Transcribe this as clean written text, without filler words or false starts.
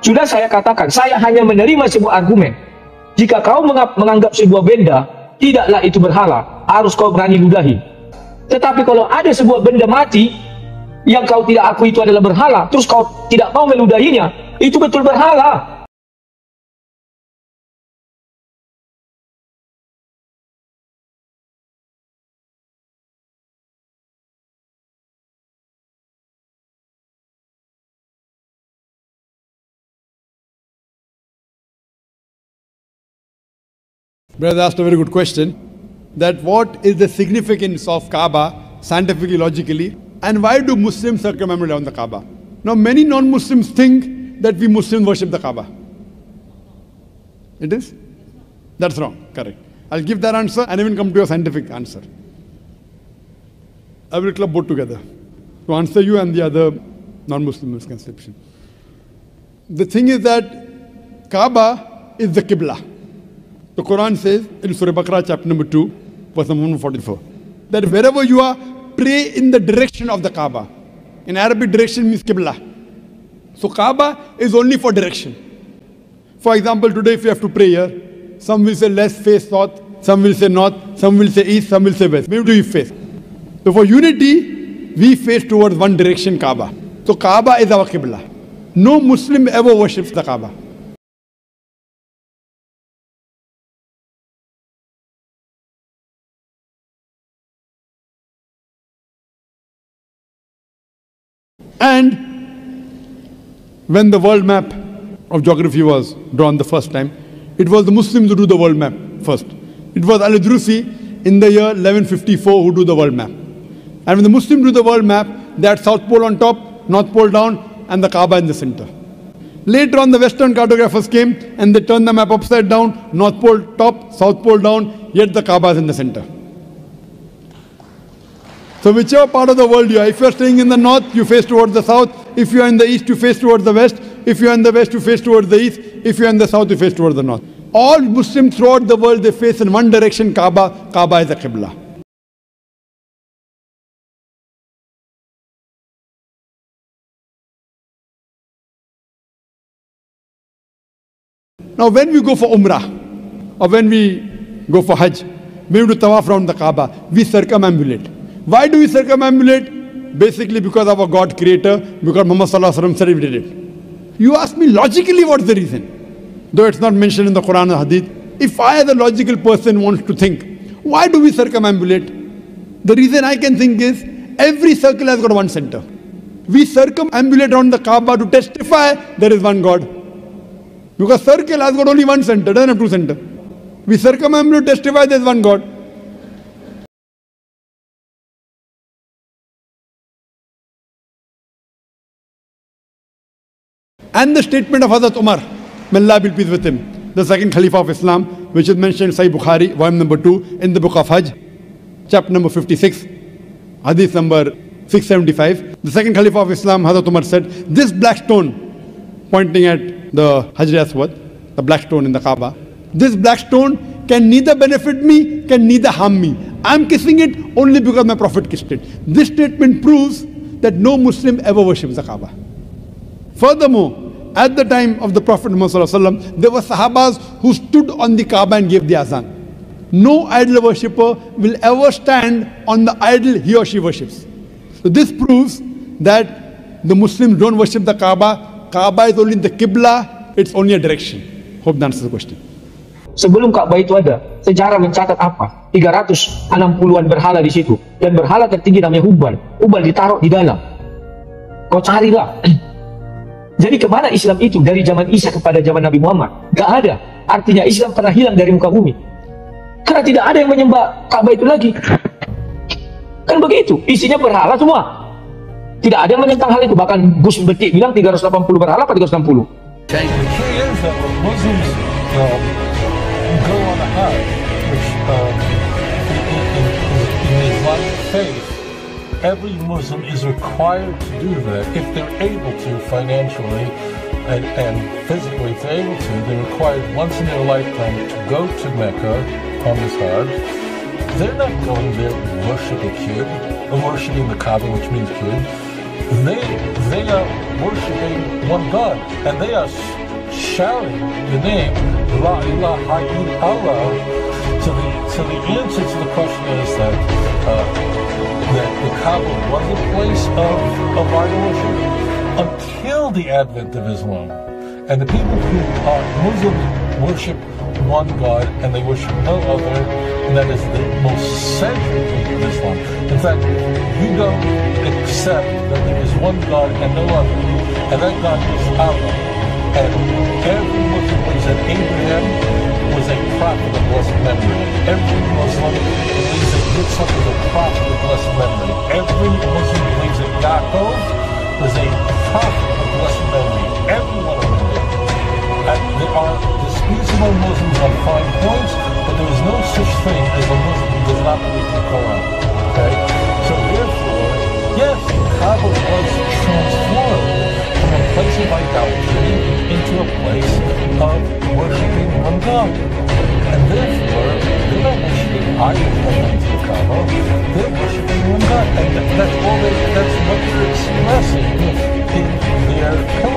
Sudah saya katakan, saya hanya menerima sebuah argumen. Jika kau menganggap sebuah benda, tidaklah itu berhala, harus kau berani ludahi. Tetapi kalau ada sebuah benda mati, yang kau tidak akui itu adalah berhala, terus kau tidak mau meludahinya, itu betul berhala. Brother asked a very good question, that what is the significance of Kaaba scientifically, logically, and why do Muslims circumambulate on the Kaaba? Now many non-Muslims think that we Muslims worship the Kaaba. It is? That's wrong, correct. I'll give that answer and even come to a scientific answer. I will club both together to answer you and the other non-Muslim misconception. The thing is that Kaaba is the Qibla. The Quran says in Surah Baqarah chapter number 2, verse number 144, that wherever you are, pray in the direction of the Kaaba. In Arabic, direction means Qibla. So Kaaba is only for direction. For example, today if you have to pray here, some will say let's face south, some will say north, some will say east, some will say west. Where do you face? So for unity, we face towards one direction, Kaaba. So Kaaba is our Qibla. No Muslim ever worships the Kaaba. And when the world map of geography was drawn the first time, it was the Muslims who do the world map first. It was Al-Idrusi in the year 1154 who do the world map. And when the Muslims do the world map, they had South Pole on top, North Pole down, and the Kaaba in the center. Later on, the Western cartographers came and they turned the map upside down, North Pole top, South Pole down, yet the Kaaba is in the center. So whichever part of the world you are, if you are staying in the north, you face towards the south. If you are in the east, you face towards the west. If you are in the west, you face towards the east. If you are in the south, you face towards the north. All Muslims throughout the world, they face in one direction, Kaaba. Kaaba is the Qibla. Now when we go for Umrah, or when we go for Hajj, when we do Tawaf around the Kaaba, we circumambulate. Why do we circumambulate? Basically because of our God creator, because Muhammad Sallallahu Alaihi Wasallam said we did it. You ask me logically what's the reason? Though it's not mentioned in the Quran or Hadith. If I as a logical person wants to think, why do we circumambulate? The reason I can think is, every circle has got one center. We circumambulate around the Kaaba to testify there is one God. Because circle has got only one center, doesn't have two centers. We circumambulate to testify there is one God. And the statement of Hazrat Umar, may Allah be pleased with him, the second Khalifa of Islam, which is mentioned in Sahih Bukhari, volume number 2, in the book of Hajj, chapter number 56, hadith number 675. The second Khalifa of Islam, Hazrat Umar said, this black stone, pointing at the Hajar Aswad, the black stone in the Kaaba, this black stone can neither benefit me, can neither harm me. I am kissing it only because my Prophet kissed it. This statement proves that no Muslim ever worships the Kaaba. Furthermore, at the time of the Prophet Muhammad, there were Sahabas who stood on the Kaaba and gave the azan. No idol worshipper will ever stand on the idol he or she worships. So this proves that the Muslims don't worship the Kaaba. Kaaba is only the Qibla, it's only a direction. Hope that answers the question. Sebelum Ka'bah itu ada, sejarah mencatat apa? 360-an berhala di situ. Dan berhala tertinggi namanya Hubal. Hubal ditaruh di dalam. Kau carilah. Jadi kemana Islam itu dari zaman Isa kepada zaman Nabi Muhammad? Gak ada. Artinya Islam pernah hilang dari muka bumi. Karena tidak ada yang menyembah Ka'bah itu lagi. Kan begitu, isinya berhala semua. Tidak ada yang menentang hal itu. Bahkan Gus Betik bilang 380 berhala apa 360. The key is that when Muslims go on a hajj, which in the Islamic faith, every Muslim is required to do that if they're able to financially and physically. If they're able to, they're required once in their lifetime to go to Mecca on this hajj. They're not going there to worship a kid, or worshiping the Kaaba, which means kid. They are worshiping one God, and they are shouting the name La ilaha illallah. So the answer to the question is that the Kaaba was a place of idol worship until the advent of Islam, and the people who are Muslims worship one God and they worship no other, and that is the most central thing of Islam. In fact, you don't accept that there is one God and no other, and that God is Allah. And every Muslim believes that Abraham was a prophet of blessed memory. Every Muslim believes that Yitzhak was a prophet of blessed memory. Every Muslim believes that Yaakov was a prophet of blessed memory. Every one of them did. There are disputes among Muslims on fine points, but there is no such thing as a Muslim who does not believe in the Quran. Okay? So therefore, yes, the Kaaba was transformed from a place of idolatry into a place of worshiping one God. And therefore, they're not worshiping idols going into the Kaaba, they're worshiping one God. And that's what they're expressing in their Quran.